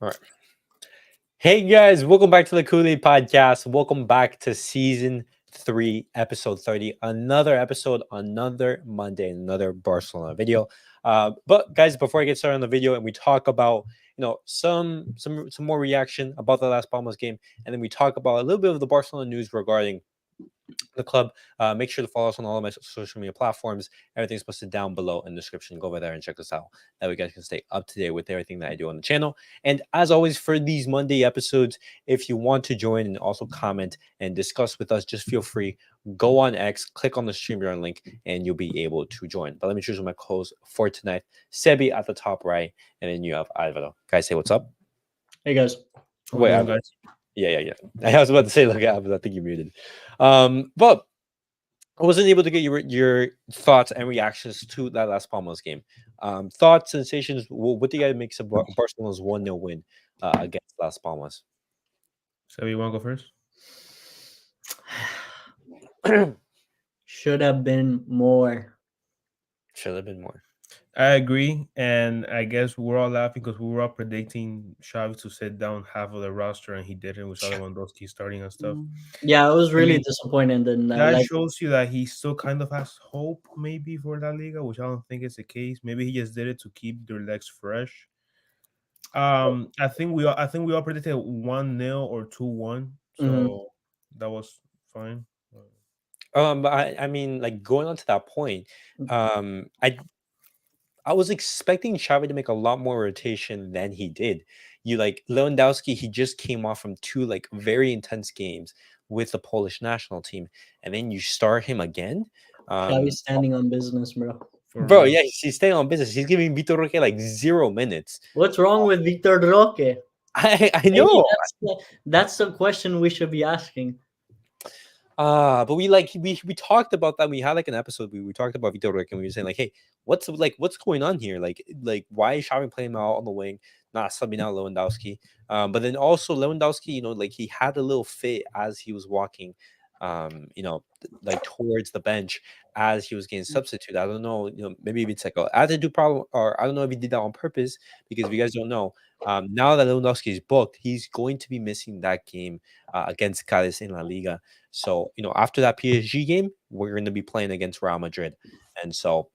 All right. Hey guys, welcome back to the CulePodcast. Welcome back to season 3, episode 30. Another episode, another Monday, another Barcelona video. But guys, before I get started on the video and we talk about some more reaction about the Las Palmas game, and then we talk about a little bit of the Barcelona news regarding the club. Make sure to follow us on all of my social media platforms. Everything's posted down below in the description. Go over there and check us out. That way you guys can stay up to date with everything that I do on the channel. And as always, for these Monday episodes, if you want to join and also comment and discuss with us, just feel free. Go on X, click on the StreamYard link, and you'll be able to join. But let me choose my co-host for tonight. Sebi at the top right, and then you have Alvaro. Guys, say what's up. Hey guys. Wait, guys. Yeah. I was about to say, look, I think you muted. But I wasn't able to get your thoughts and reactions to that Las Palmas game. Thoughts, sensations. What do you guys make of Barcelona's 1-0 win against Las Palmas? So you want to go first? Should have been more. Should have been more. I agree, and I guess we're all laughing because we were all predicting Xavi to sit down half of the roster, and he didn't. We saw Lewandowski starting and stuff. Yeah, I was really disappointed in that. That shows you that he still kind of has hope, maybe, for La Liga, which I don't think is the case. Maybe he just did it to keep their legs fresh. I think we all predicted 1-0 or 2-1, so that was fine. But I mean, like going on to that point, I was expecting Xavi to make a lot more rotation than he did. You like Lewandowski, he just came off from 2 like very intense games with the Polish national team, and then you start him again. Xavi's standing on business, bro. Bro, yeah, he's staying on business. He's giving Vitor Roque like 0 minutes. What's wrong with Victor Roque? I know. That's the question we should be asking. But we talked about that. We had like an episode. We talked about Vitor Roque, and we were saying like, hey, what's going on here? Like why is Xavi playing him out on the wing, not subbing out Lewandowski? But then also Lewandowski, like he had a little fit as he was walking, like towards the bench as he was getting substituted. I don't know, maybe it's like an attitude problem, or I don't know if he did that on purpose, because if you guys don't know, now that Lewandowski is booked, he's going to be missing that game against Cádiz in La Liga. So, after that PSG game, we're going to be playing against Real Madrid. And so,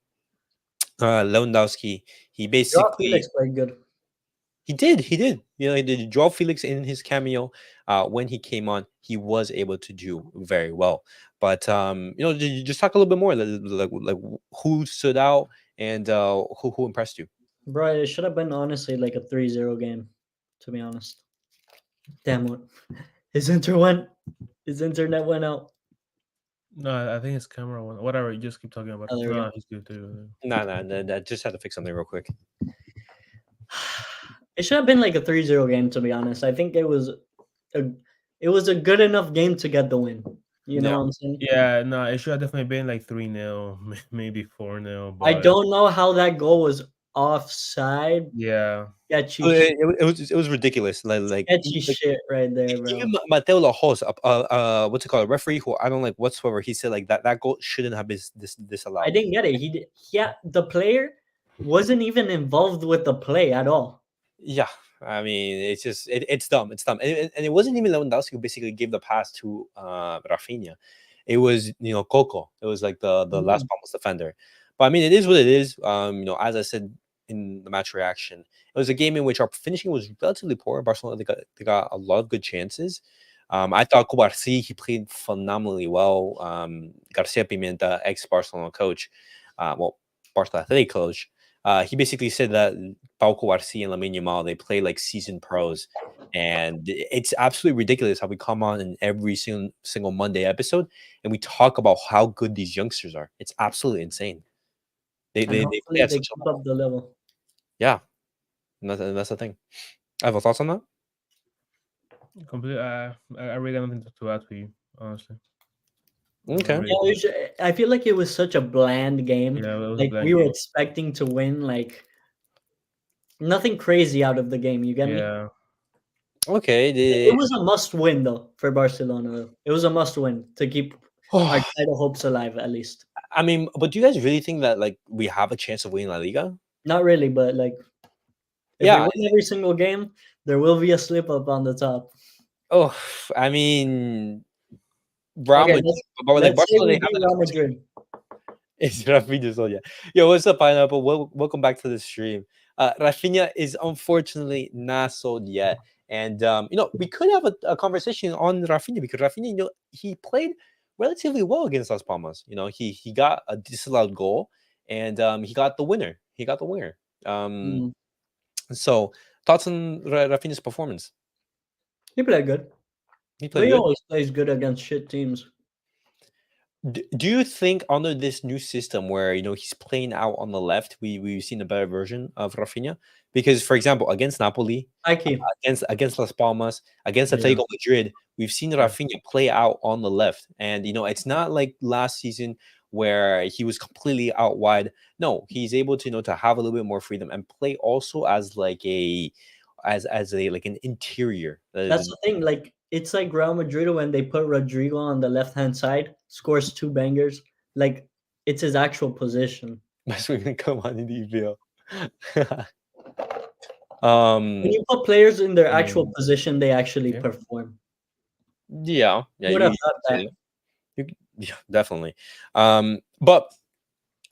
Lewandowski, he basically... Felix played good. He did. He did. He did. Joao Felix in his cameo, when he came on, he was able to do very well. But, just talk a little bit more, like who stood out and who impressed you? Bro, it should have been honestly like a 3-0 game, to be honest. Damn it. His internet went out. No, I think his camera went. Whatever, you just keep talking about it. No, he's good too. No, just had to fix something real quick. It should have been like a 3-0 game, to be honest. I think it was a good enough game to get the win. You know what I'm saying? Yeah, no, it should have definitely been like 3-0, maybe 4-0. I don't know how that goal was offside. Yeah. It was ridiculous. Like shit right there, bro. Even Mateo Lajos, what's it called? A referee who I don't like whatsoever. He said like that goal shouldn't have been disallowed. I didn't get it. The player wasn't even involved with the play at all. Yeah, I mean, it's just it's dumb. It's dumb, and it wasn't even Lewandowski who basically gave the pass to Rafinha. It was Coco. It was like the Las Palmas defender. But I mean, it is what it is. As I said in the match reaction, it was a game in which our finishing was relatively poor. Barcelona they got a lot of good chances. I thought Cubarsí, he played phenomenally well. Garcia Pimenta, ex-Barcelona coach, Barcelona Athletic coach, he basically said that Pau Cubarsí and Lamine Yamal, they play like seasoned pros, and it's absolutely ridiculous how we come on in every single Monday episode and we talk about how good these youngsters are. It's absolutely insane. They play at such keep up the level. Yeah, and that's the thing. I have thoughts on that. Completely. I really got nothing to add to you, honestly. Okay. Yeah, I feel like it was such a bland game. Yeah, it was like we were expecting to win, like nothing crazy out of the game. You get me? Yeah. Okay. It was a must-win though for Barcelona. It was a must-win to keep our title hopes alive, at least. I mean, but do you guys really think that like we have a chance of winning La Liga? Not really, but like If they Yeah. win every single game, there will be a slip up on the top. Oh, I mean, Real Okay, Madrid, but like let's say Barcelona, we they have beat that Real opportunity. Madrid. It's Rafinha Solia. Yo, what's up, Pineapple? Welcome back to the stream. Rafinha is unfortunately not sold yet. And, we could have a conversation on Rafinha because Rafinha, he played relatively well against Las Palmas. He got a disallowed goal and he got the winner. He got the winner. Mm. So, thoughts on Rafinha's performance? He played good, He but played he good. always plays good against shit teams. Do you think under this new system where he's playing out on the left, we've seen a better version of Rafinha? Because, for example, against Napoli, Ike. against Las Palmas, against Yeah. Atletico Madrid, we've seen Rafinha play out on the left, and it's not like last season where he was completely out wide. No, he's able to to have a little bit more freedom and play also as like a like an interior. That's the thing. Like it's like Real Madrid when they put Rodrigo on the left hand side, scores 2 bangers. Like it's his actual position. Mas we're gonna come on in the EPL. When you put players in their actual mean, position, they actually yeah. perform. Yeah, Who would have you thought say that? that. Yeah, definitely. But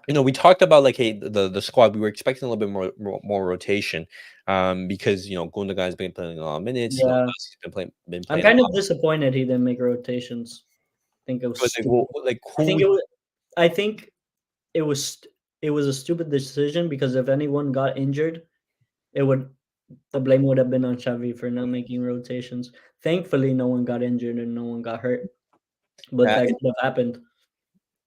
we talked about like, hey, the squad. We were expecting a little bit more rotation, because Gundogan's been playing a lot of minutes. Yeah. Messi's been I'm playing a kind lot. of disappointed he didn't make rotations. I think it was But stupid. like I who think would it was. I think it was. It was a stupid decision because if anyone got injured, it would. The blame would have been on Xavi for not making rotations. Thankfully, no one got injured and no one got hurt, but that could have happened.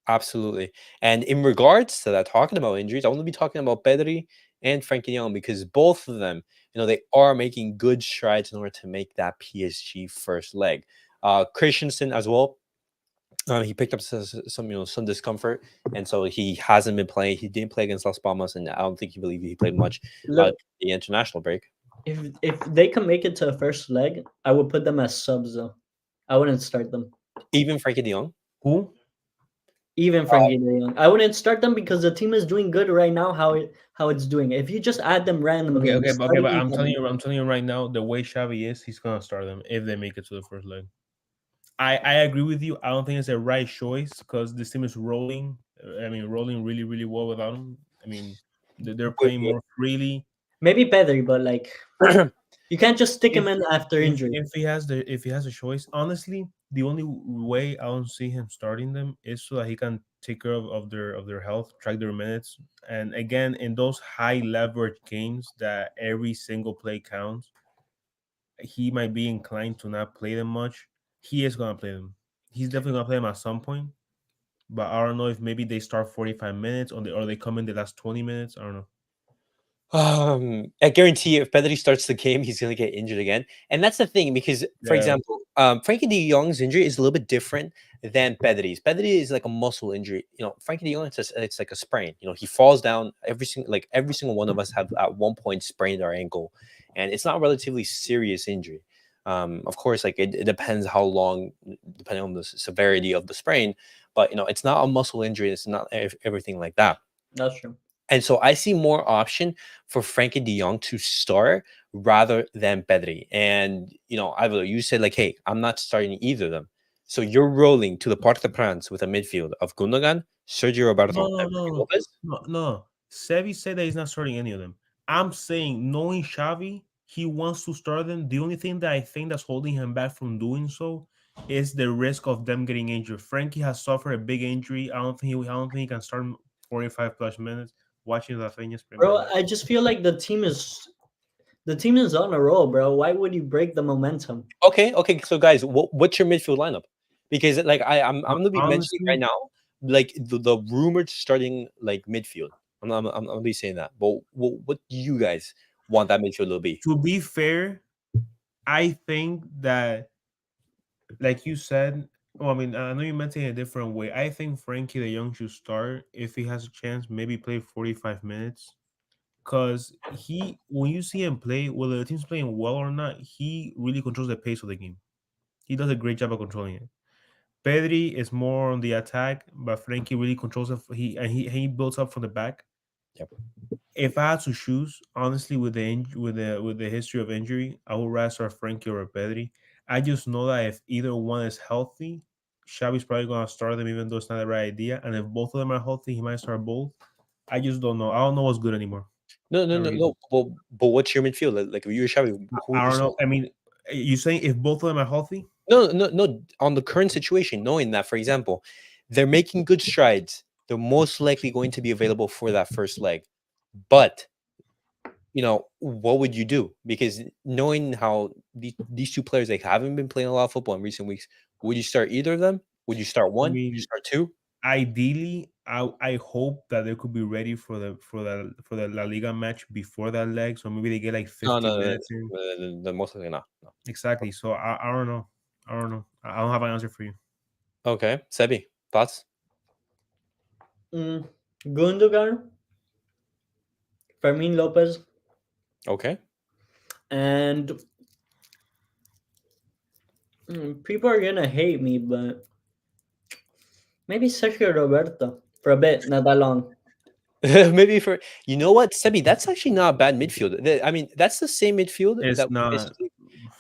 absolutely. And in regards to that, talking about injuries, I want to be talking about Pedri and Frankie Young because both of them, they are making good strides in order to make that PSG first leg. Christensen as well. He picked up some discomfort, and so he hasn't been playing. He didn't play against Las Palmas, and I don't think he played much Look, the international break. if they can make it to a first leg, I would put them as subs though. I wouldn't start them. Even Frankie De Jong. Who? Even Frankie De Jong. I wouldn't start them because the team is doing good right now. How it's doing. If you just add them randomly, Okay, and okay, start but each I'm other, telling you right now, the way Xavi is, he's gonna start them if they make it to the first leg. I agree with you. I don't think it's the right choice because this team is rolling. I mean, rolling really, really well without him. I mean, they're playing more freely. maybe Pedri, but like you can't just stick him If in after injury. if he has a choice, honestly, the only way I don't see him starting them is so that he can take care of their health, track their minutes, and again in those high leverage games that every single play counts, he might be inclined to not play them much. He is gonna play them. He's definitely gonna play them at some point. But I don't know if maybe they start 45 minutes or they come in the last 20 minutes. I don't know. I guarantee if Pedri starts the game, he's going to get injured again. And that's the thing, because, for Yeah. example, Frankie De Jong's injury is a little bit different than Pedri's. Pedri is like a muscle injury. Frankie De Jong, it's like a sprain. He falls down. Every single one of us have at one point sprained our ankle, and it's not a relatively serious injury. Of course, like it depends how long, depending on the severity of the sprain. But it's not a muscle injury. It's not everything like that. That's true. And so I see more option for Frankie De Jong to start rather than Pedri. And Ivalo, you said like, hey, I'm not starting either of them. So you're rolling to the Parc de France with a midfield of Gundogan, Sergio Roberto, and Fermin Lopez. No. Sevi said that he's not starting any of them. I'm saying, knowing Xavi, he wants to start them. The only thing that I think that's holding him back from doing so is the risk of them getting injured. Frankie has suffered a big injury. I don't think he can start him 45 plus minutes. Watching Rafinha's Premier Bro, League. I just feel like the team is on a roll, bro. Why would you break the momentum? Okay. So guys, what's your midfield lineup? Because like I'm gonna be mentioning right now, like the rumored starting like midfield. I'm gonna be saying that. But what do you guys want that midfield to be? To be fair, I think that, like you said, well, I mean, I know you meant it in a different way. I think Frankie De Jong should start if he has a chance, maybe play 45 minutes. Because when you see him play, whether the team's playing well or not, he really controls the pace of the game. He does a great job of controlling it. Pedri is more on the attack, but Frankie really controls it. He builds up from the back. Yep. If I had to choose, honestly, with with the history of injury, I would rather start Frankie or Pedri. I just know that if either one is healthy, Xavi's probably gonna start them, even though it's not the right idea. And if both of them are healthy, he might start both. I just don't know. I don't know what's good anymore. No, no, I no, really don't. no. But what's your midfield? Like if you were Xavi, who would I you don't start? know. I mean, you saying if both of them are healthy? No, no, no. On the current situation, knowing that, for example, they're making good strides, they're most likely going to be available for that first leg. But what would you do? Because knowing how these two players, they haven't been playing a lot of football in recent weeks, would you start either of them? Would you start I one? Would you mean, start two? ideally, I hope that they could be ready for the La Liga match before that leg, so maybe they get like No, 15 no, no, minutes in. most likely not. No. Exactly. So I don't know. I don't know. I don't have an answer for you. Okay, Sebi, thoughts? Mm, Gundogan, Fermin Lopez, Okay. and people are gonna hate me, but maybe Sergio Roberto for a bit, not that long. Maybe for what, Sebi, that's actually not a bad midfield. I mean, that's the same midfield It's that not. basically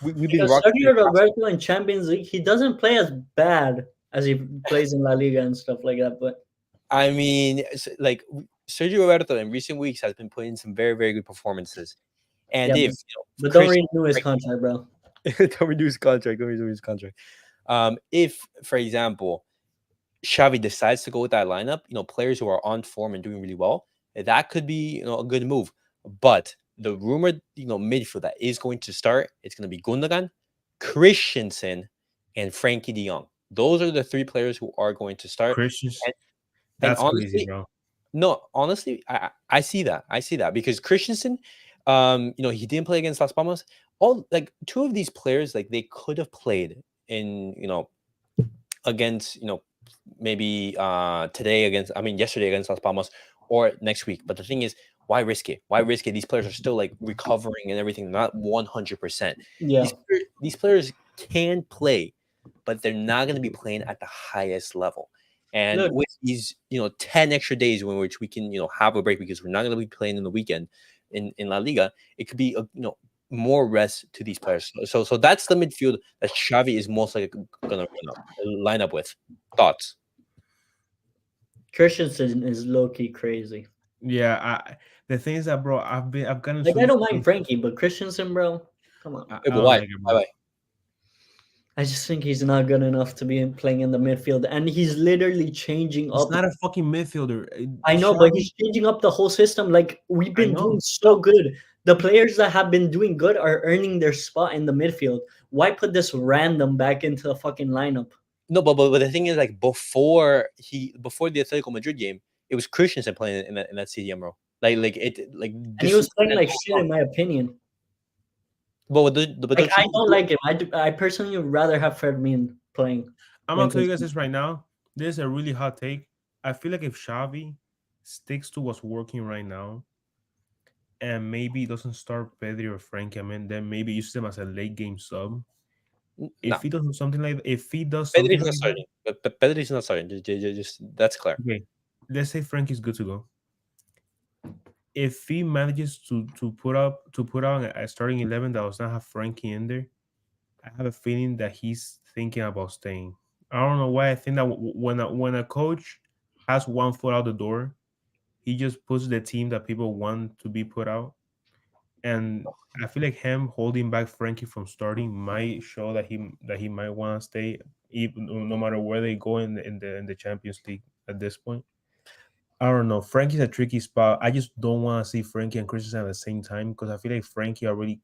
we've been Because rocking the Sergio past. Roberto in Champions League, he doesn't play as bad as he plays in La Liga and stuff like that. But I mean, like Sergio Roberto in recent weeks has been putting some very, very good performances. And yeah, if but don't Chris renew his contract, bro. don't reduce contract, don't reduce contract. If, for example, Xavi decides to go with that lineup, players who are on form and doing really well, that could be, a good move. But the rumored, midfield that is going to start, it's going to be Gundogan, Christensen, and Frankie De Jong. Those are the three players who are going to start. Christians. And, and That's crazy, honestly, bro. no, honestly, I see that. I see that because Christensen, he didn't play against Las Palmas. All like two of these players, like they could have played in, against, maybe yesterday against Las Palmas or next week. But the thing is, why risk it? Why risk it? These players are still like recovering and everything, not 100%. Yeah, These players can play, but they're not going to be playing at the highest level. And look, with these, 10 extra days in which we can, have a break because we're not going to be playing in the weekend in La Liga, it could be, more rest to these players. So that's the midfield that Xavi is most likely going to line up with. Thoughts? Christensen is low key crazy. Yeah. The thing is that, bro, I've gotten Like so I used don't to mind this. Frankie, but Christensen, bro, come on. But I don't why? like it, Why? bro. Why? I just think he's not good enough to be playing in the midfield, and he's literally changing He's up. not a fucking midfielder. I know, but Xavi, he's changing up the whole system. Like we've I been know. doing so good. The players that have been doing good are earning their spot in the midfield. Why put this random back into the fucking lineup? No, but the thing is, like before the Atletico Madrid game, it was Christensen playing in that CDM role. And he This. was playing like shit, in my opinion. But Like don't I you? don't like him. I personally would rather have Fermin playing I'm than gonna tell you guys Christensen. this right now. This is a really hot take. I feel like if Xavi sticks to what's working right now, and maybe doesn't start Pedri or Frankie, I mean, then maybe use them as a late game sub. No, If he does something Pedri's not like that, starting. But Pedri's not starting. Just that's clear. okay. Let's say Frankie's good to go. If he manages to put out a starting 11 that does not have Frankie in there, I have a feeling that he's thinking about staying. I don't know why. I think that when a coach has one foot out the door, he just puts the team that people want to be put out. And I feel like him holding back Frankie from starting might show that he might want to stay, even no matter where they go in the Champions League at this point. I don't know. Frankie's a tricky spot. I just don't want to see Frankie and Christensen at the same time because I feel like Frankie already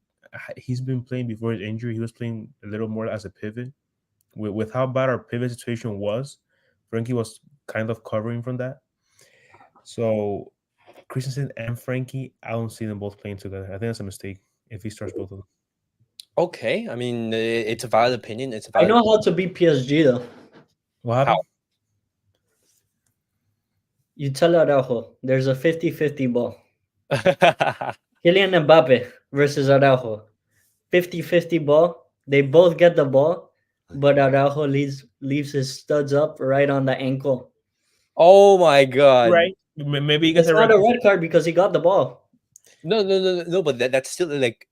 he's been playing before his injury. He was playing a little more as a pivot. With how bad our pivot situation was, Frankie was kind of covering from that. So Christensen and Frankie, I don't see them both playing together. I think that's a mistake if he starts both of them. Okay, I mean, it's a valid opinion. It's a I valid. know how to beat PSG though. What How? happened? You tell Araujo there's a 50-50 ball. Kylian Mbappe versus Araujo. 50-50 ball. They both get the ball, but Araujo leaves his studs up right on the ankle. Oh my God! Right. Maybe he gets It's a not red. a red card because he got the ball. No. But that's still like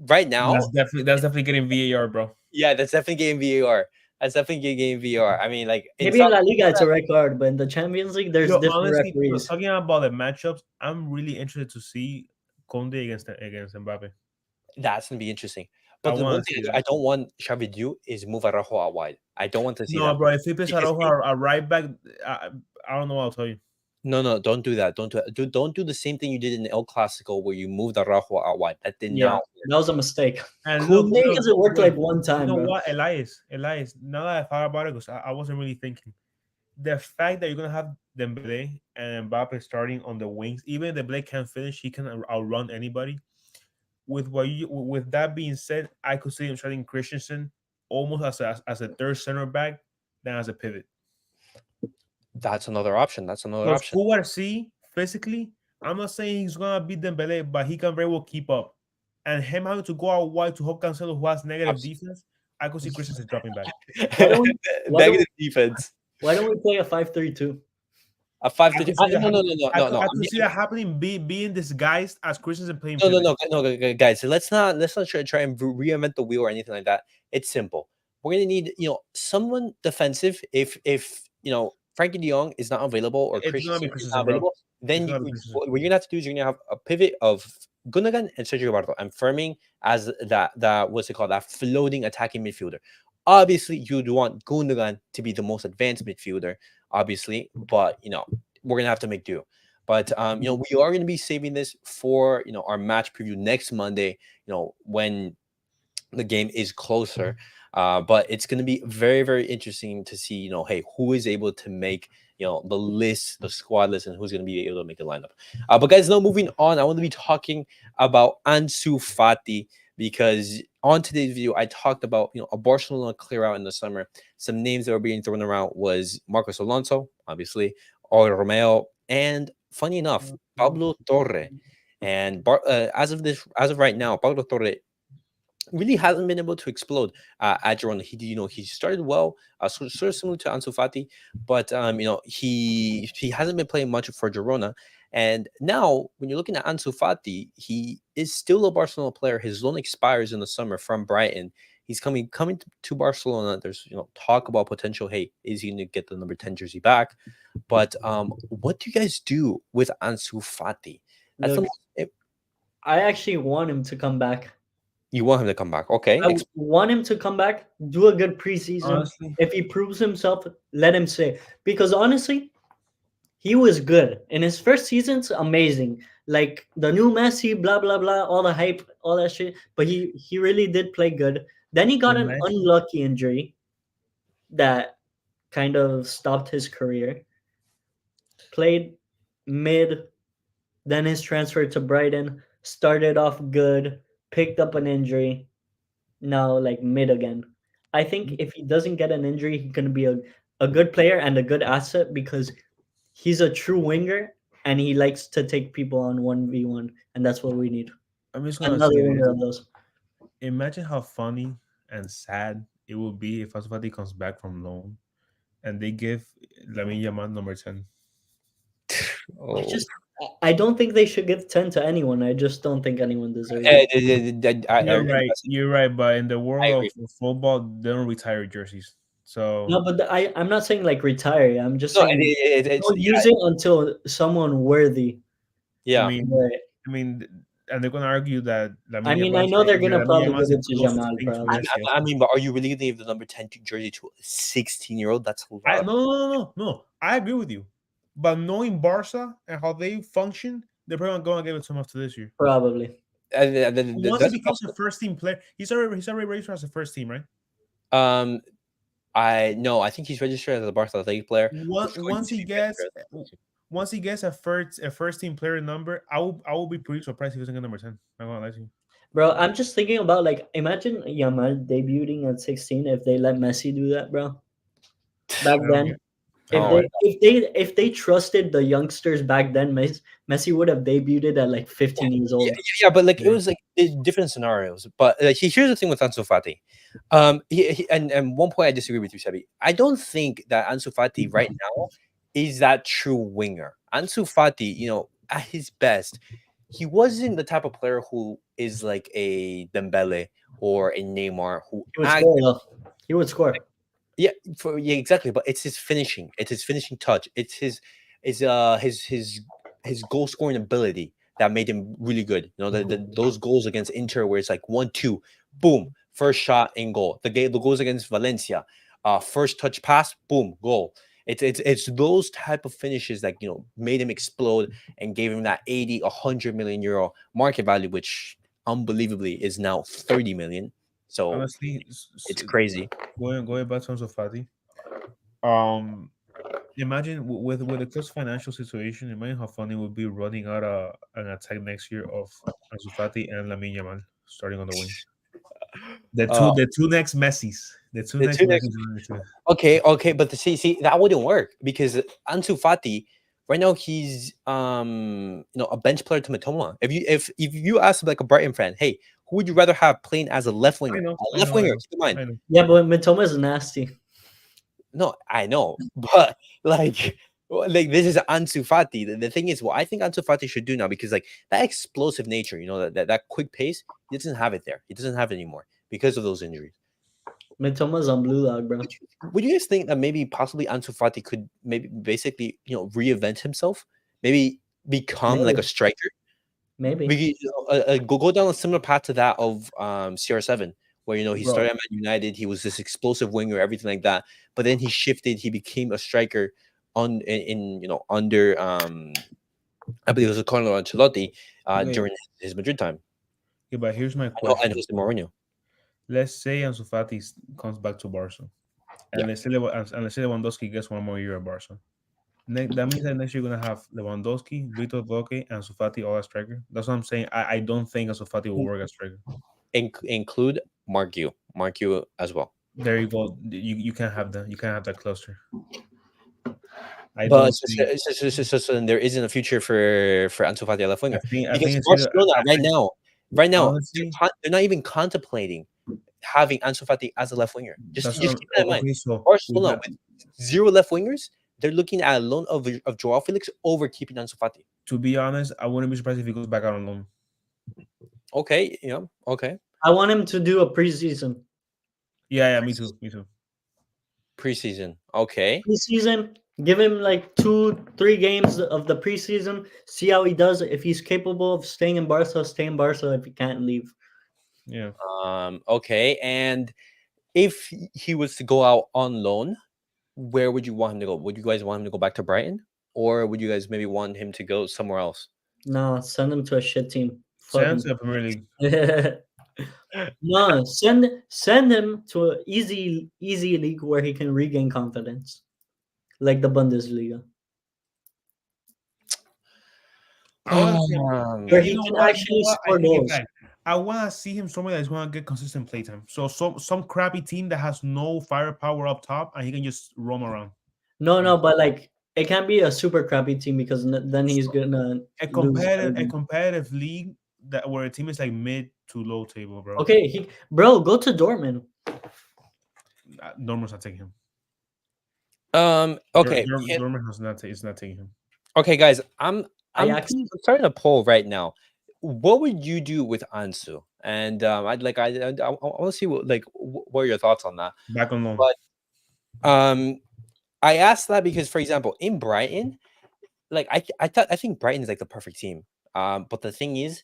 right now. That's definitely getting VAR, bro. Yeah, that's definitely getting VAR. That's definitely getting VAR. I mean, like in Maybe in some. La Liga it's a red card, but in the Champions League there's Yo, different honestly, referees. talking about the matchups, I'm really interested to see Conde against Mbappe. That's gonna be interesting. I But the one want to thing see I that. don't want Xavi to do is move Araujo out wide. I don't want to see No, that bro. If he plays because Araujo a right back, I, I don't know what I'll tell you. no, don't do that. Don't do it. Don't do the same thing you did in the El Clasico where you moved Araujo out wide. That did Yeah, not. that was a mistake. And look, Kunde look, has it worked wait. like one You time, know bro. what, Elias. Now that I thought about it, because I wasn't really thinking. The fact that you're gonna have Dembele and Mbappe starting on the wings, even if Dembele can't finish, he can outrun anybody. With that being said, I could see him starting Christensen almost as a third center back than as a pivot. That's another option. That's another Because option. Cubarsí, physically, I'm not saying he's gonna beat Dembele, but he can very well keep up. And him having to go out wide to help Cancelo, who has negative defense, I could see Christensen dropping back. Why don't we, why don't, Negative defense. why don't we play a 5-3-2? A 5 I to could see that. I no. could see that happening, being disguised as Christensen playing No, pivot. guys. Let's not try and reinvent the wheel or anything like that. It's simple. We're gonna need someone defensive. If Frankie De Jong is not available or It's gonna be Christensen is Christensen, not bro. available, then It's gonna be Christensen. what you're gonna have to do is you're gonna have a pivot of Gundogan and Sergio Roberto and Firming as that what's it called, that floating attacking midfielder. Obviously, you'd want Gundogan to be the most advanced midfielder, obviously, but we're gonna have to make do. But we are gonna be saving this for our match preview next Monday. When the game is closer. But it's going to be very, very interesting to see, hey, who is able to make, the list, the squad list, and who's going to be able to make the lineup. But guys, now moving on, I want to be talking about Ansu Fati because on today's video, I talked about, a Barcelona clear out in the summer. Some names that were being thrown around was Marcos Alonso, obviously, or Romeo, and funny enough, Pablo Torre. And as of right now, Pablo Torre really hasn't been able to explode at Girona. He started well, sort of similar to Ansu Fati, but he hasn't been playing much for Girona. And now, when you're looking at Ansu Fati, he is still a Barcelona player. His loan expires in the summer from Brighton. He's coming to Barcelona. There's talk about potential. Hey, is he going to get the number 10 jersey back? But what do you guys do with Ansu Fati? That's Look, I actually want him to come back. You want him to come back, okay? I want him to come back, do a good preseason. Honestly. If he proves himself, let him stay. Because honestly, he was good in his first season's amazing. Like the new Messi, blah blah blah, all the hype, all that shit. But he really did play good. Then he got an unlucky injury that kind of stopped his career. Played mid, then his transfer to Brighton started off good, picked up an injury, now like mid again. I think if he doesn't get an injury, he can be a good player and a good asset because he's a true winger and he likes to take people on 1v1, and that's what we need. I'm just gonna Another say winger this. of those. Imagine how funny and sad it would be if Ansu Fati comes back from loan and they give Lamine Yamal number 10. I don't think they should give 10 to anyone. I just don't think anyone deserves it. You're right, but in the world of football, they don't retire jerseys. So No, but I'm not saying like retire. I'm just No, saying it's don't use it until someone worthy. yeah. I mean, and they're gonna argue that I know they're gonna probably give it to Jamal. I mean, but are you really gonna give the number 10 jersey to a 16-year-old? That's a lot. No. I agree with you, but knowing Barca and how they function, they're probably gonna give it to him after this year. Probably. Once he becomes a first team player, he's already registered as a first team, right? I think he's registered as a Barca League player. Once he gets a first team player number, I will be pretty surprised if he doesn't get number 10. I'm gonna lie to you. Bro, I'm just thinking about like imagine Yamal debuting at 16 if they let Messi do that, bro. Back then. If they trusted the youngsters back then, Messi would have debuted at like 15 years old. Yeah, but like it was like different scenarios. But here's the thing with Ansu Fati. And one point I disagree with you, Sebi. I don't think that Ansu Fati right now is that true winger. Ansu Fati, at his best, he wasn't the type of player who is like a Dembele or a Neymar who He would score though. He would score. yeah, exactly. But it's his finishing. It's his finishing touch. It's his goal scoring ability that made him really good. Those goals against Inter where it's like 1-2, boom, first shot in goal. The goals against Valencia, first touch pass, boom, goal. It's those type of finishes that made him explode and gave him that 80-100 million euro market value, which unbelievably is now 30 million. So Honestly, it's crazy. going back to Ansu Fati. Imagine with the club's financial situation. Imagine how fun it would be running out an attack next year of Ansu Fati and Lamine Yamal starting on the wing. Uh, The two next Messis. The two the next two next Messis. Okay, but see that wouldn't work because Ansu Fati right now he's a bench player to Matoma. If you ask like a Brighton fan, hey, who would you rather have playing as a left winger? A left winger, keep in mind. I know. Yeah, but Mitoma is nasty. No, I know, but like this is Ansu Fati. The thing is, what I think Ansu Fati should do now, because like that explosive nature, that quick pace, he doesn't have it there. He doesn't have it anymore because of those injuries. Mitoma's on blue log, bro. Would you guys think that maybe possibly Ansu Fati could maybe basically reinvent himself, maybe become like a striker? Maybe. We go down a similar path to that of CR7, where he Bro. started at Man United. He was this explosive winger, everything like that. But then he shifted. He became a striker under I believe it was Carlo Ancelotti Okay. during his Madrid time. Yeah, but here's my And question. Jose Mourinho. Let's say Ansu Fati comes back to Barca, and Yeah. let's say Lewandowski gets one more year at Barca. That means that next year you're gonna have Lewandowski, Vitor Roque, and Ansu Fati all as striker. That's what I'm saying. I don't think Ansu Fati will work as striker. Include Mark as well. There you go. You can't have that. You can't have that cluster. But so there isn't a future for Ansu Fati at left winger because Barcelona right now honestly, they're not even contemplating having Ansu Fati as a left winger. Just keep that in mind. Okay, so Barcelona with 0 left wingers, they're looking at a loan of Joao Felix over keeping Ansu Fati. to be honest, I wouldn't be surprised if he goes back out on loan. Okay, okay. I want him to do a preseason. Yeah, me too. Preseason, okay. Preseason, give him like 2-3 games of the preseason. See how he does. If he's capable of staying in Barca, stay in Barca. If he can't, leave. Yeah. Okay. And if he was to go out on loan, where would you want him to go? Would you guys want him to go back to Brighton, or would you guys maybe want him to go somewhere else? No, send him to a shit team. Send to the Premier League. No, send him to an easy league where he can regain confidence, like the Bundesliga, where he can actually score goals. I want to see him somewhere that's going to get consistent playtime. So some crappy team that has no firepower up top, and he can just roam around. No, but like it can't be a super crappy team because then he's gonna a competitive league that where a team is like mid to low table, bro. Okay, go to Dortmund. Dortmund's not taking him. Okay. Dortmund is not taking him. Okay, guys, I'm starting a poll right now. What would you do with Ansu? And I want to see what are your thoughts on that. Back on loan. But I asked that because, for example, in Brighton, I think Brighton is like the perfect team. But the thing is,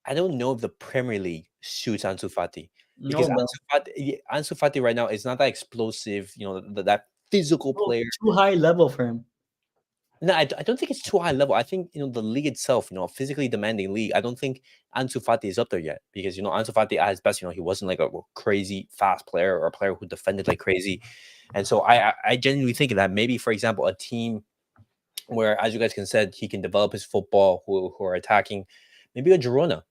I don't know if the Premier League suits Ansu Fati because Ansu Fati right now is not that explosive. That physical player. Too high level for him. No, I don't think it's too high level. I think the league itself, a physically demanding league. I don't think Ansu Fati is up there yet because Ansu Fati at his best, he wasn't like a crazy fast player or a player who defended like crazy, and so I genuinely think that maybe, for example, a team where, as you guys said, he can develop his football, who are attacking, maybe a Girona,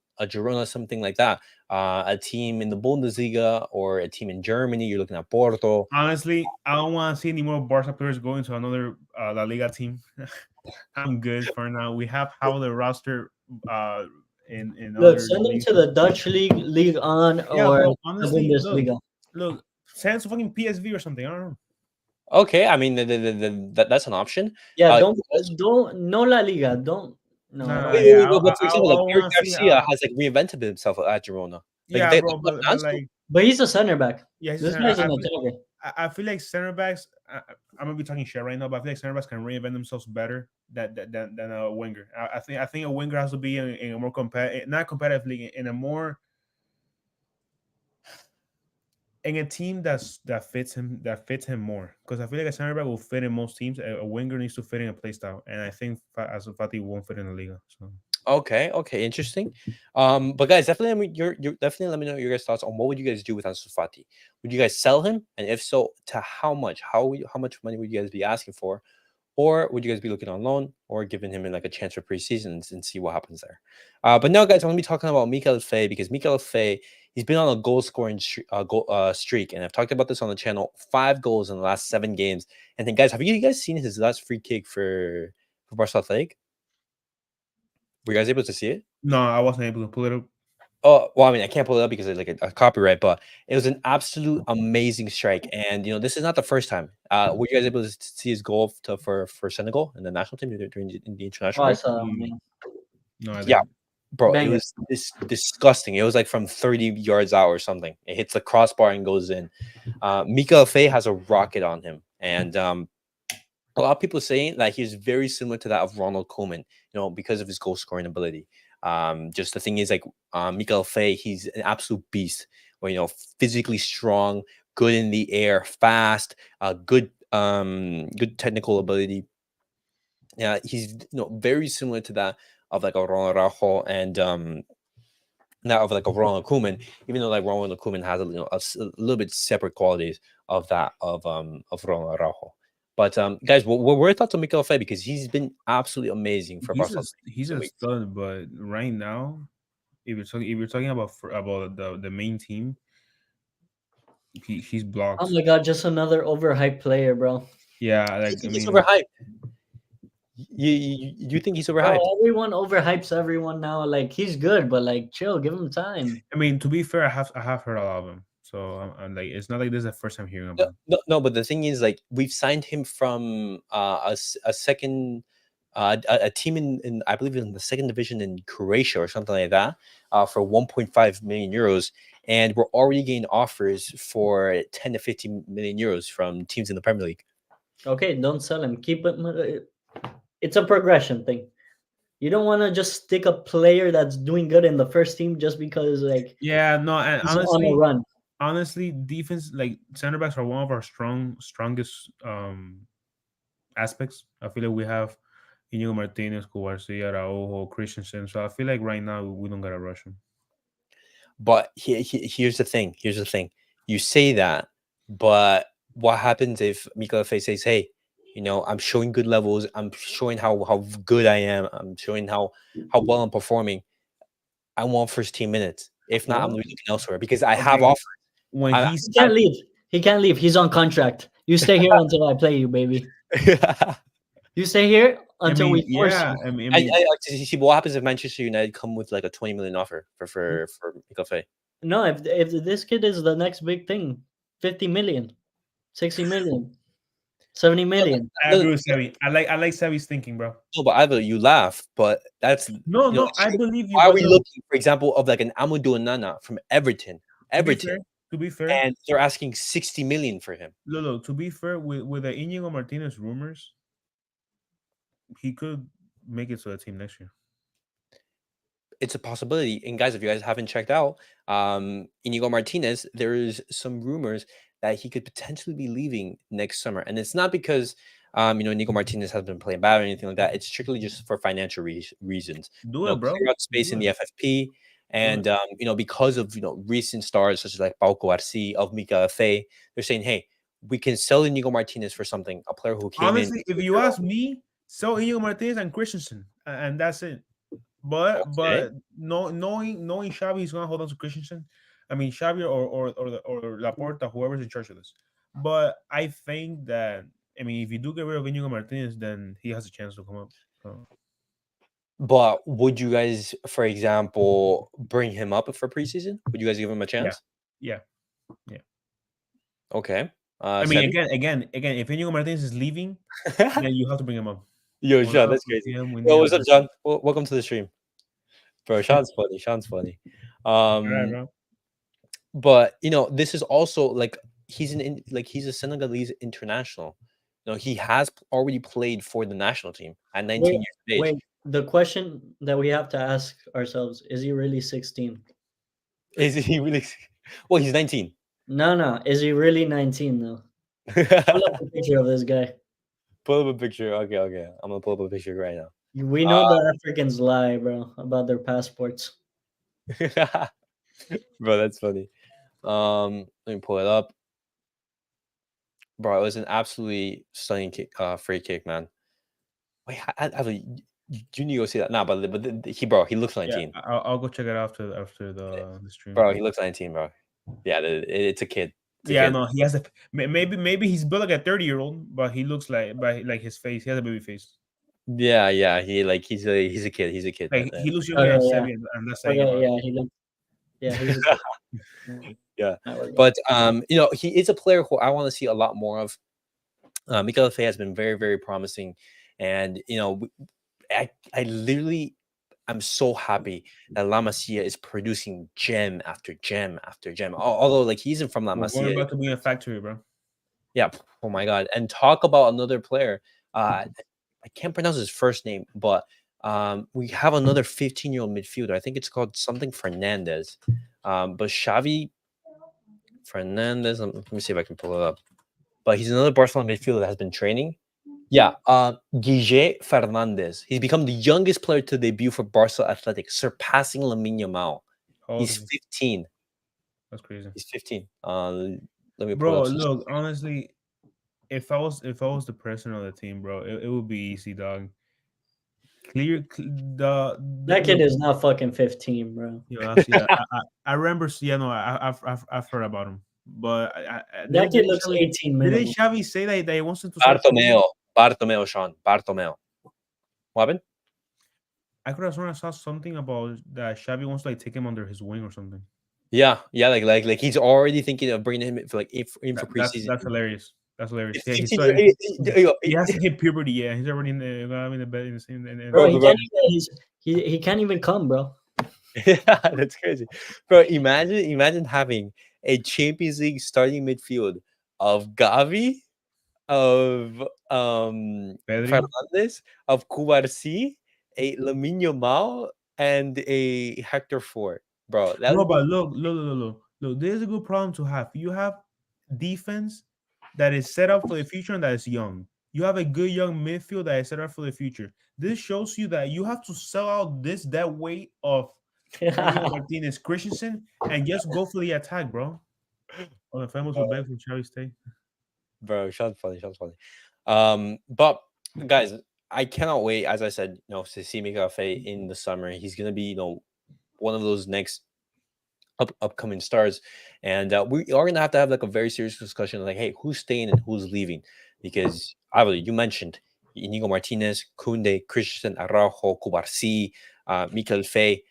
something like that. A team in the Bundesliga or a team in Germany. You're looking at Porto. Honestly, I don't want to see any more Barca players going to another La Liga team. I'm good for now. We have the roster in look, send them to the Dutch league on or honestly, the Bundesliga. Look, send to fucking PSV or something. I don't know. Okay, I mean that's an option. Yeah, Uh, don't no La Liga. Don't no, I don't Nah, want. yeah, but for example, like Eric want to see. Garcia has like reinvented himself at Girona. Like Yeah, they bro, left but Ansu. like, But he's a center back. yeah, he's a This center. guy's an attacker. I feel like center backs. I'm gonna be talking shit right now, but I feel like center backs can reinvent themselves better than a winger. I think a winger has to be in a more competitive, not competitive league, in a more in a team that fits him more. Because I feel like a center back will fit in most teams. A winger needs to fit in a play style, and I think Ansu Fati won't fit in the Liga. So Okay, okay, interesting. But guys, definitely, you're definitely let me know your guys' thoughts on what would you guys do with Ansu Fati. Would you guys sell him, and if so, to how much? How much money would you guys be asking for? Or would you guys be looking on loan or giving him in like a chance for preseasons and see what happens there? But now, guys, I'm gonna be talking about Mikayil Faye because Mikayil Faye, he's been on a goal scoring streak, and I've talked about this on the channel. 5 goals in the last 7 games. And then, guys, have you guys seen his last free kick for Barca Athletic? Were you guys able to see it? no, I wasn't able to pull it up. Oh, well, I mean, I can't pull it up because of like a copyright, but it was an absolute amazing strike. And this is not the first time. Were you guys able to see his goal for Senegal and the national team during the Oh, international I break? saw that, man. No, I Yeah, didn't. bro, it Banger. was disgusting. It was like from 30 yards out or something. It hits the crossbar and goes in. Mikayil Faye has a rocket on him, and a lot of people saying that he's very similar to that of Ronald Koeman, because of his goal scoring ability. Just the thing is, like, Mikayil Faye, he's an absolute beast. Where physically strong, good in the air, fast, good technical ability. Yeah, he's very similar to that of like a Ronald Araujo and that of like a Ronald Koeman, even though like Ronald Koeman has a little bit separate qualities of that of Ronald Araujo. But guys, what were your thoughts on Mikayil Faye? Because he's been absolutely amazing for Barcelona. He's a stud, but right now, if you're talking about the main team, he's Oh blocked. my god, just another overhyped player, bro. Yeah, You like I think he's mean, overhyped? You think he's Bro, overhyped? everyone overhypes everyone now. Like he's good, but like chill, give him time. to be fair, I have heard a lot of him, so I'm like, it's not like this is the first time hearing No, about him. no, but the thing is, like, we've signed him from a second a team in I believe in the second division in Croatia or something like that, for 1.5 million euros, and we're already getting offers for 10 to 15 million euros from teams in the Premier League. Okay, don't sell him. Keep him. It's a progression thing. You don't want to just stick a player that's doing good in the first team just because like Yeah, no, and he's on a run. honestly, defense, like, center backs are one of our strongest aspects. I feel like we have Inigo Martinez, Cubarsí, Araujo, Christensen. So I feel like right now we don't gotta rush him. But here's the thing. Here's the thing. You say that, but what happens if Mikayil Faye says, "Hey, I'm showing good levels. I'm showing how good I am. I'm showing how well I'm performing. I want first team minutes. If not, I'm Well, looking elsewhere because I have okay, offers." when I, he's He can't leave. He can't leave. He's on contract. You stay here until I play you, baby. You stay here I until mean, we force yeah, you. I see. But what happens if Manchester United come with like a 20 million offer for Mikayil Faye? No, if this kid is the next big thing, 50 million, 60 million, 70 million. I No, agree with Sevi. I like Sevi's thinking, bro. no, but Ivo, you laugh, but that's No, no, it's I true. believe you, Why are but we no. looking, for example, of like an Amadou Onana from Everton, To be fair, to be fair, and they're asking 60 million for him? Lolo, to be fair, with the Inigo Martinez rumors, he could make it to the team next year. It's a possibility. And guys, if you guys haven't checked out Inigo Martinez, there is some rumors that he could potentially be leaving next summer, and it's not because Inigo Martinez has been playing bad or anything like that. It's strictly just for financial reasons. Do it, bro. Clear out space Do in it. the FFP, and because of recent stars such as like Pau Cubarsí, of Mikayil Faye, they're saying, hey, we can sell Inigo Martinez for something. A player who came in. Honestly, if you ask me, sell Inigo Martinez and Christensen, and that's it. But Okay. no, knowing Xavi is gonna hold on to Christensen. I mean, Xavi or Laporta, whoever's in charge of this. But I think that, I mean, if you do get rid of Inigo Martinez, then he has a chance to come up. So, But would you guys, for example, bring him up for preseason? Would you guys give him a yeah, chance? yeah, yeah. Okay. I mean, Chevy? again, if Inigo Martinez is leaving, then you have to bring him up. Yo, For Sean, now, that's for crazy. him, we Yo, need what's him. up, John? Welcome to the stream, bro. Sean's funny. Sean's funny. All right, bro. But this is also like he's a Senegalese international. He has already played for the national team at 19 Wait, years of age. wait. The question that we have to ask ourselves: is he really 16? Is he really? Well, he's 19. No. Is he really 19 though? Pull up a picture of this guy. Pull up a picture. Okay. I'm gonna pull up a picture right now. We know the Africans lie, bro, about their passports. Bro, that's funny. Let me pull it up. Bro, it was an absolutely stunning kick, free kick, man. Wait, you need to go see that. Nah, but he looks 19. Yeah, I'll go check it out after the stream. Bro, he looks 19, bro. Yeah, it's a kid. It's a Yeah, kid. no, he has a maybe he's built like a 30-year-old, but he looks like his face. He has a baby face. Yeah, he's a kid. He's a kid. Like he looks Okay, younger than yeah. Seven, and that's saying Okay, about. yeah, he looked. Yeah, he's. Yeah, There we go. but he is a player who I want to see a lot more of. Mikayil Faye has been very, very promising, and I literally, I'm so happy that La Masia is producing gem after gem after gem. Although like he isn't from La We're Masia. about to be in a factory, bro. Yeah. Oh my God. And talk about another player. I can't pronounce his first name, but we have another 15-year-old midfielder. I think it's called something Fernandez. But Xavi Fernandez. Let me see if I can pull it up. But he's another Barcelona midfielder that has been training. Yeah. Guille Fernandez. He's become the youngest player to debut for Barca Athletic, surpassing Lamine Yamal. He's 15. That's crazy. He's 15. Let me pull Bro, up. look, honestly, if I was the person on the team, bro, it would be easy, dog. That kid is not fucking 15, bro. Yeah, I remember. Yeah, no, I've heard about him, but That kid looks 18 minimum. Didn't Xavi say that he wants to start? Bartomeu, Sean. Bartomeu. What happened? I could have sworn I saw something about that Xavi wants to like take him under his wing or something. Yeah, like he's already thinking of bringing him for like in for preseason. That's hilarious. That's hilarious. Yeah, he has to hit puberty. Yeah, he's already in the bed in the same. Bro, he can't even come, bro. Yeah, that's crazy, bro. Imagine having a Champions League starting midfield of Gavi, of Fernandez, of Cubarsí, a Lamine Yamal, and a Hector Ford, bro. No, but look. This is a good problem to have. You have defense that is set up for the future and that is young. You have a good young midfield that is set up for the future. This shows you that you have to sell out that weight of Martinez Christensen and just go for the attack, bro. Oh, the famous will beg for Xavi stay. Bro, Sean's funny. But guys, I cannot wait. As I said, to see Mikayil Faye in the summer. He's gonna be, one of those next upcoming stars, and we are gonna have to have like a very serious discussion, like, hey, who's staying and who's leaving? Because obviously, you mentioned Inigo Martinez, Koundé, Christian Araujo, Cubarsí, Mikayil Faye,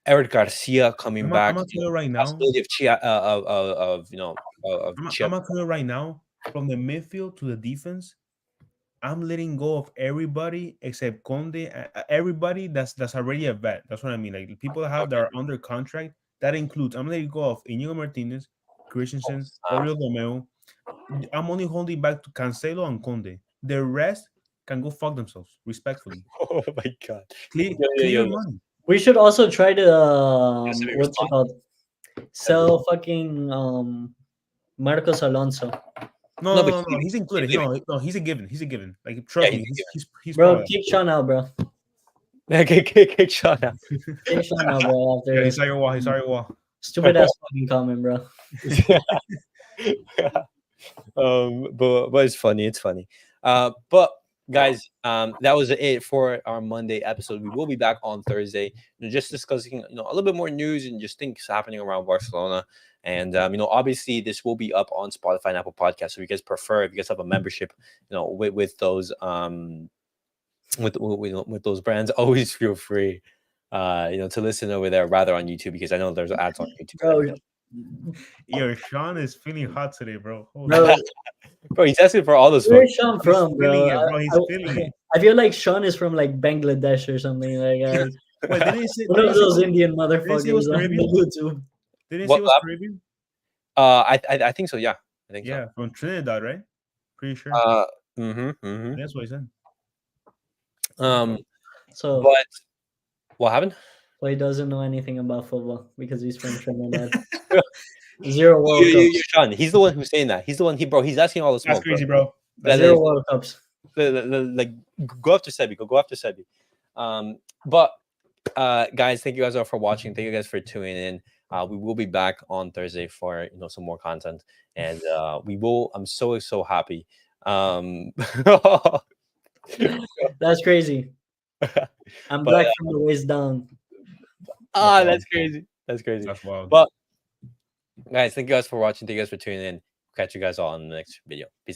Eric Garcia coming back. I'm gonna tell you right now. I'm gonna tell you right now. From the midfield to the defense, I'm letting go of everybody except Conde. Everybody that's already a vet. That's what I mean. Like the people that are under contract. That includes. I'm letting go of Inigo Martinez, Christensen, Oriol Romeo. I'm only holding back to Cancelo and Conde. The rest can go fuck themselves, respectfully. Oh my God. Clear money. We should also try to what's it called? Sell fucking Marcos Alonso. No, he's included. No, he's a given. He's a given. Like trust me, he's bro. Keep Sean out, bro. Kick Sean out. Kick Sean out, bro. After he's sorry, wall. Stupid ass fucking comment, bro. But it's funny. But guys, that was it for our Monday episode. We will be back on Thursday, just discussing a little bit more news and just things happening around Barcelona. And obviously this will be up on Spotify and Apple Podcasts. So if you guys prefer, if you guys have a membership, with those with those brands, always feel free to listen over there rather on YouTube, because I know there's ads on YouTube. Bro, Yo, Sean is feeling hot today, bro. Holy Bro, shit. Bro, he's asking for all this where's smoke. Sean He's from, bro? feeling it, bro. He's feeling it. I feel like Sean is from like Bangladesh or something. Like Wait, didn't he say? one Didn't of he say, those Indian didn't he motherfuckers say it was on Caribbean? YouTube. Didn't he say What? it was Caribbean? I think so. Yeah, I think Yeah, from Trinidad, right? Pretty sure. so. Mm-hmm. That's what he said. So, But what happened? so he doesn't know anything about football because he's from Trinidad. 0 World You, Cups. Sean. He's the one who's saying that. He's the one. Bro. He's asking all the That's smoke. crazy, bro. bro. That Zero is- World Cups. like go after Sebi. Go after Sebi. But guys, thank you guys all for watching. Thank you guys for tuning in. We will be back on Thursday for some more content, and we will. I'm so happy. That's crazy. I'm But, black from the waist down. that's crazy. That's crazy. That's wild. But guys, thank you guys for watching. Thank you guys for tuning in. Catch you guys all in the next video. Peace out.